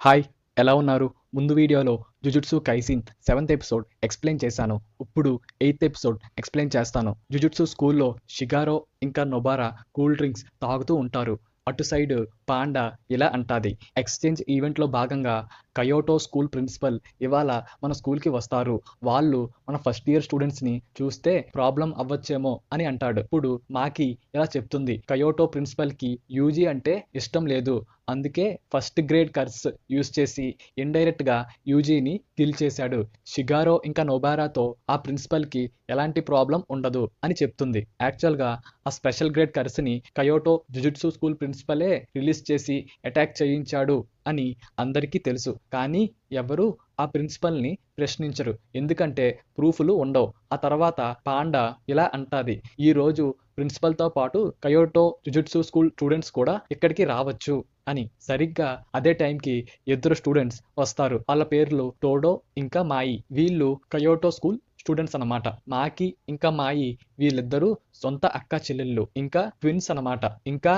Hi, ఎలా ఉన్నారు? ముందు వీడియోలో జుజుట్సు కైసిన్ 7th ఎపిసోడ్ ఎక్స్‌ప్లెయిన్ చేశాను. ఇప్పుడు 8th ఎపిసోడ్ ఎక్స్‌ప్లెయిన్ చేస్తాను. జుజుట్సు స్కూల్‌లో షిగారో ఇంకా నొబారా కూల్ డ్రింక్స్ తాగుతూ ఉంటారు. అటు సైడ్ పాండా ఇలా అంటాది. ఎక్స్‌చేంజ్ ఈవెంట్‌లో భాగంగా కయోటో స్కూల్ ప్రిన్సిపల్ ఇవాళ మన స్కూల్‌కి వస్తారు. వాళ్ళు మన ఫస్ట్ ఇయర్ స్టూడెంట్స్‌ని చూస్తే ప్రాబ్లమ్ అవ్వచ్చేమో అని అంటాడు. ఇప్పుడు మాకి ఇలా చెప్తుంది. కయోటో ప్రిన్సిపల్‌కి యూజీ అంటే ఇష్టం లేదు. అందుకే ఫస్ట్ గ్రేడ్ కర్స్ యూజ్ చేసి ఇండైరెక్ట్‌గా యూజీని కిల్ చేశాడు. షిగారో ఇంకా నొబారాతో ఆ ప్రిన్సిపల్‌కి ఎలాంటి ప్రాబ్లం ఉండదు అని చెప్తుంది. యాక్చువల్‌గా ఆ స్పెషల్ గ్రేడ్ కర్స్‌ని కయోటో జుజుట్సు స్కూల్ ప్రిన్సిపలే రిలీజ్ చేసి అటాక్ చేయించాడు అని అందరికీ తెలుసు. కానీ ఎవరు ఆ ప్రిన్సిపల్‌ని ప్రశ్నించరు. ఎందుకంటే ప్రూఫ్‌లు ఉండవు. ఆ తర్వాత పాండా ఇలా అంటాది. ఈరోజు ప్రిన్సిపల్‌తో పాటు కయోటో జుజుట్సు స్కూల్ స్టూడెంట్స్ కూడా ఇక్కడికి రావచ్చు అని. సరిగ్గా అదే టైంకి ఇద్దరు స్టూడెంట్స్ వస్తారు. వాళ్ళ పేర్లు టోడో ఇంకా మాయి. వీళ్ళు కయోటో స్కూల్ స్టూడెంట్స్ అన్నమాట. మాకి ఇంకా మాయి వీళ్ళిద్దరూ సొంత అక్క చెల్లెళ్ళు. ఇంకా ట్విన్స్ అన్నమాట. ఇంకా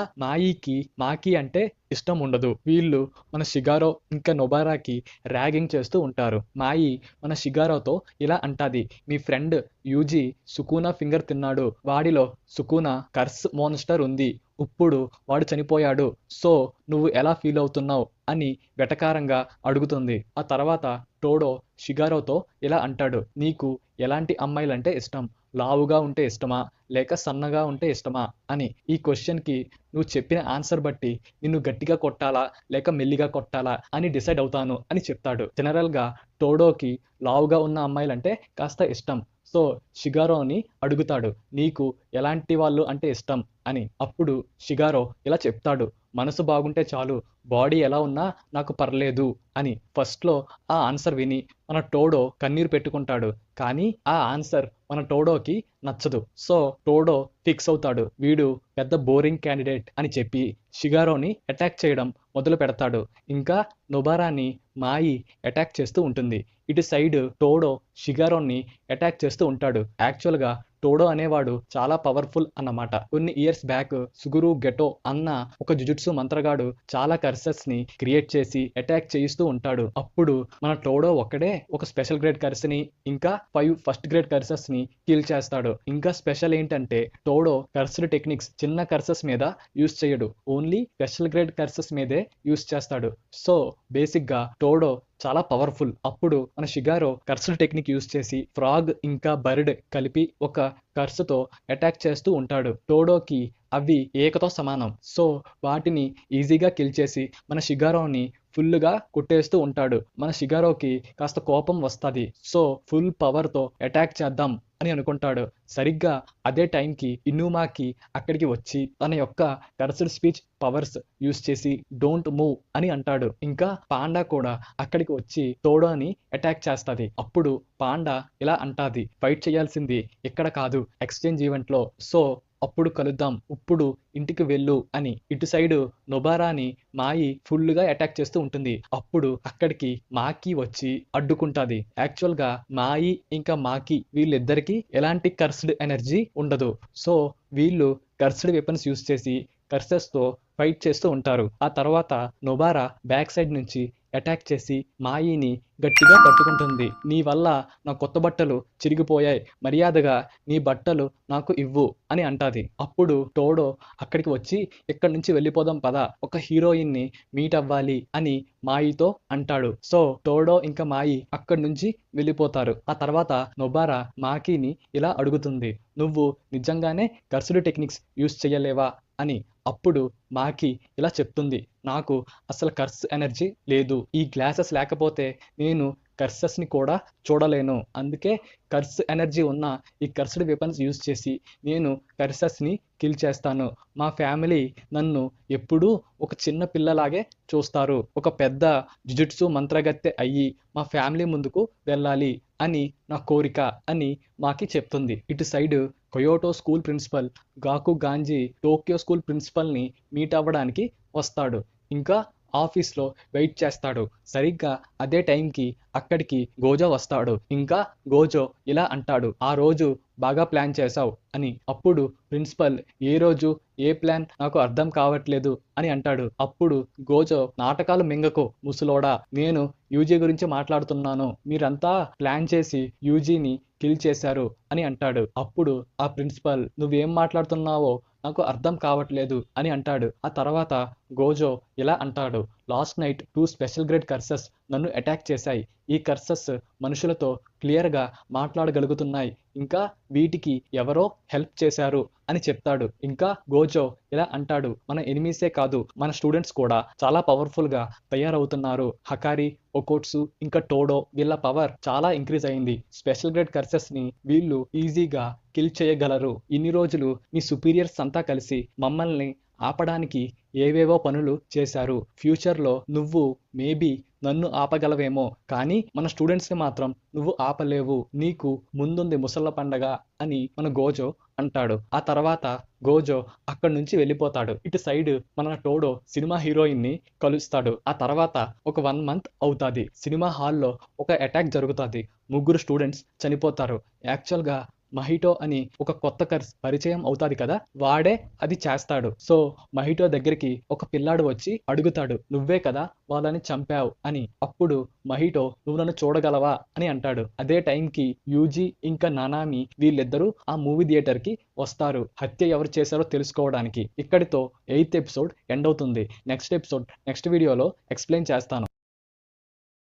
మాకి అంటే ఇష్టం ఉండదు. వీళ్ళు మన షిగారో ఇంకా నొబారాకి ర్యాగింగ్ చేస్తూ ఉంటారు. మాయి మన షిగారోతో ఇలా అంటాది. మీ ఫ్రెండ్ యూజీ సుకునా ఫింగర్ తిన్నాడు. వాడిలో సుకునా కర్స్ మోన్స్టర్ ఉంది. ఇప్పుడు వాడు చనిపోయాడు. సో నువ్వు ఎలా ఫీల్ అవుతున్నావు అని వెటకారంగా అడుగుతుంది. ఆ తర్వాత టోడో షిగారోతో ఇలా అంటాడు. నీకు ఎలాంటి అమ్మాయిలంటే ఇష్టం? లావుగా ఉంటే ఇష్టమా? లేక సన్నగా ఉంటే ఇష్టమా? అని. ఈ క్వశ్చన్‌కి నువ్వు చెప్పిన ఆన్సర్ బట్టి నిన్ను గట్టిగా కొట్టాలా? లేక మెల్లిగా కొట్టాలా? అని డిసైడ్ అవుతాను అని చెప్తాడు. జనరల్‌గా టోడోకి లావుగా ఉన్న అమ్మాయిలంటే కాస్త ఇష్టం. సో షిగారోని అడుగుతాడు. నీకు ఎలాంటి వాళ్ళు అంటే ఇష్టం అని. అప్పుడు షిగారో ఇలా చెప్తాడు. మనసు బాగుంటే చాలు. బాడీ ఎలా ఉన్నా నాకు పర్లేదు అని. ఫస్ట్‌లో ఆ ఆన్సర్ విని మన టోడో కన్నీరు పెట్టుకుంటాడు. కానీ ఆ ఆన్సర్ మన టోడోకి నచ్చదు. సో టోడో ఫిక్స్ అవుతాడు. వీడు పెద్ద బోరింగ్ క్యాండిడేట్ అని చెప్పి షిగారోని అటాక్ చేయడం మొదలు పెడతాడు. ఇంకా నొబారాని మాయి అటాక్ చేస్తూ ఉంటుంది. ఇటు సైడ్ టోడో షిగారోని అటాక్ చేస్తూ ఉంటాడు. యాక్చువల్‌గా టోడో అనేవాడు చాలా పవర్ఫుల్ అన్నమాట. కొన్ని ఇయర్స్ బ్యాక్ సుగురు గెటో అన్న ఒక జుజుట్సు మంత్రగాడు చాలా కర్సెస్‌ని క్రియేట్ చేసి అటాక్ చేయిస్తూ ఉంటాడు. అప్పుడు మన టోడో ఒక్కడే ఒక స్పెషల్ గ్రేడ్ కర్స్‌ని ఇంకా 5 ఫస్ట్ గ్రేడ్ కర్సెస్‌ని కిల్ చేస్తాడు. ఇంకా స్పెషల్ ఏంటంటే టోడో కర్స్డ్ టెక్నిక్స్ చిన్న కర్సెస్ మీద యూజ్ చేయడు. ఓన్లీ స్పెషల్ గ్రేడ్ కర్సెస్ మీదే యూజ్ చేస్తాడు. సో బేసిక్‌గా టోడో చాలా పవర్ఫుల్. అప్పుడు మన షిగారో కర్స్డ్ టెక్నిక్ యూజ్ చేసి ఫ్రాగ్ ఇంకా బర్డ్ కలిపి ఒక కర్స్‌తో అటాక్ చేస్తూ ఉంటాడు. టోడోకి అవి ఏకతో సమానం. సో వాటిని ఈజీగా కిల్ చేసి మన షిగారోని ఫుల్‌గా కొట్టేస్తూ ఉంటాడు. మన షిగారోకి కాస్త కోపం వస్తది. సో ఫుల్ పవర్‌తో అటాక్ చేద్దాం అని అనుకుంటాడు. సరిగ్గా అదే టైంకి ఇనుమాకి అక్కడికి వచ్చి తన యొక్క కర్స్డ్ స్పీచ్ పవర్స్ యూజ్ చేసి డోంట్ మూవ్ అని అంటాడు. ఇంకా పాండా కూడా అక్కడికి వచ్చి టోడోని అటాక్ చేస్తది. అప్పుడు పాండా ఇలా అంటాది. ఫైట్ చేయాల్సింది ఇక్కడ కాదు ఎక్స్చేంజ్ ఈవెంట్‌లో. సో అప్పుడు కలుద్దాం. ఇప్పుడు ఇంటికి వెళ్ళు అని. ఇటు సైడ్ నొబారాని మాయి ఫుల్‌గా అటాక్ చేస్తూ ఉంటుంది. అప్పుడు అక్కడికి మాకి వచ్చి అడ్డుకుంటాది. యాక్చువల్‌గా మాయి ఇంకా మాకి వీళ్ళిద్దరికీ ఎలాంటి కర్స్డ్ ఎనర్జీ ఉండదు. సో వీళ్ళు కర్స్డ్ వెపన్స్ యూజ్ చేసి కర్సెస్‌తో ఫైట్ చేస్తూ ఉంటారు. ఆ తర్వాత నొబారా బ్యాక్ సైడ్ నుంచి అటాక్ చేసి మాయిని గట్టిగా పట్టుకుంటుంది. నీ వల్ల నా కొత్త బట్టలు చిరిగిపోయాయి. మర్యాదగా నీ బట్టలు నాకు ఇవ్వు అని అంటాది. అప్పుడు టోడో అక్కడికి వచ్చి ఇక్కడి నుంచి వెళ్ళిపోదాం పద. ఒక హీరోయిన్‌ని మీట్ అవ్వాలి అని మాయితో అంటాడు. సో టోడో ఇంకా మాయి అక్కడి నుంచి వెళ్ళిపోతారు. ఆ తర్వాత నొబారా మాకీని ఇలా అడుగుతుంది. నువ్వు నిజంగానే కర్స్డ్ టెక్నిక్స్ యూజ్ చేయలేవా అని. అప్పుడు మాకి ఇలా చెప్తుంది. నాకు అసలు కర్స్ ఎనర్జీ లేదు. ఈ గ్లాసెస్ లేకపోతే నేను కర్సెస్‌ని కూడా చూడలేను. అందుకే కర్స్ ఎనర్జీ ఉన్న ఈ కర్స్డ్ వెపన్స్ యూజ్ చేసి నేను కర్సెస్‌ని కిల్ చేస్తాను. మా ఫ్యామిలీ నన్ను ఎప్పుడూ ఒక చిన్న పిల్లలాగే చూస్తారు. ఒక పెద్ద జుజుట్సు మంత్రగత్తె అయ్యి మా ఫ్యామిలీ ముందుకు వెళ్ళాలి అని నా కోరిక అని మాకి చెప్తుంది. ఇటు side Kyoto school principal Gakuganji Tokyo school ప్రిన్సిపల్‌ని మీట్ అవ్వడానికి వస్తాడు. ఇంకా ఆఫీస్లో వెయిట్ చేస్తాడు. సరిగ్గా అదే టైంకి అక్కడికి గోజో వస్తాడు. ఇంకా గోజో ఇలా అంటాడు, ఆ రోజు బాగా ప్లాన్ చేశావు అని. అప్పుడు ప్రిన్సిపల్, ఏ రోజు ఏ ప్లాన్ నాకు అర్థం కావట్లేదు అని అంటాడు. అప్పుడు గోజో, నాటకాలు మింగకు ముసలోడా, నేను యూజీ గురించి మాట్లాడుతున్నాను. మీరంతా ప్లాన్ చేసి యూజీని కిల్ చేశారు అని అంటాడు. అప్పుడు ఆ ప్రిన్సిపల్, నువ్వేం మాట్లాడుతున్నావో నాకు అర్థం కావట్లేదు అని అంటాడు. ఆ తర్వాత గోజో ఇలా అంటాడు, last night 2 special grade curses నన్ను అటాక్ చేశాయి. ఈ కర్సెస్ మనుషులతో క్లియర్గా మాట్లాడగలుగుతున్నాయి. ఇంకా వీటికి ఎవరో హెల్ప్ చేశారు అని చెప్తాడు. ఇంకా గోజో ఇలా అంటాడు, మన ఎనిమీసే కాదు, మన స్టూడెంట్స్ కూడా చాలా పవర్ఫుల్గా తయారవుతున్నారు. హకారి, ఒకోట్సు ఇంకా టోడో వీళ్ళ పవర్ చాలా ఇంక్రీజ్ అయింది. స్పెషల్ గ్రేడ్ కర్సెస్ ని వీళ్ళు ఈజీగా కిల్ చేయగలరు. ఇన్ని రోజులు మీ సుపీరియర్స్ అంతా కలిసి మమ్మల్ని ఆపడానికి ఏవేవో పనులు చేశారు. ఫ్యూచర్లో నువ్వు మేబీ నన్ను ఆపగలవేమో, కానీ మన స్టూడెంట్స్ని మాత్రం నువ్వు ఆపలేవు. నీకు ముందుంది ముసళ్ళ పండగ అని మన గోజో అంటాడు. ఆ తర్వాత గోజో అక్కడి నుంచి వెళ్ళిపోతాడు. ఇటు సైడ్ మన టోడో సినిమా హీరోయిన్ని కలుస్తాడు. ఆ తర్వాత ఒక 1 మంత్ అవుతాది. సినిమా హాల్లో ఒక అటాక్ జరుగుతుంది. 3 స్టూడెంట్స్ చనిపోతారు. యాక్చువల్గా మహిటో అని ఒక కొత్త కర్స్ పరిచయం అవుతాది కదా, వాడే అది చేస్తాడు. సో మహిటో దగ్గరికి ఒక పిల్లాడు వచ్చి అడుగుతాడు, నువ్వే కదా వాళ్ళని చంపావు అని. అప్పుడు మహిటో, నువ్వు నన్ను చూడగలవా అని అంటాడు. అదే టైంకి యూజీ ఇంకా నానామి వీళ్ళిద్దరూ ఆ మూవీ థియేటర్కి వస్తారు, హత్య ఎవరు చేశారో తెలుసుకోవడానికి. ఇక్కడితో 8th ఎపిసోడ్ ఎండ్ అవుతుంది. నెక్స్ట్ ఎపిసోడ్ నెక్స్ట్ వీడియోలో ఎక్స్ప్లెయిన్ చేస్తాను.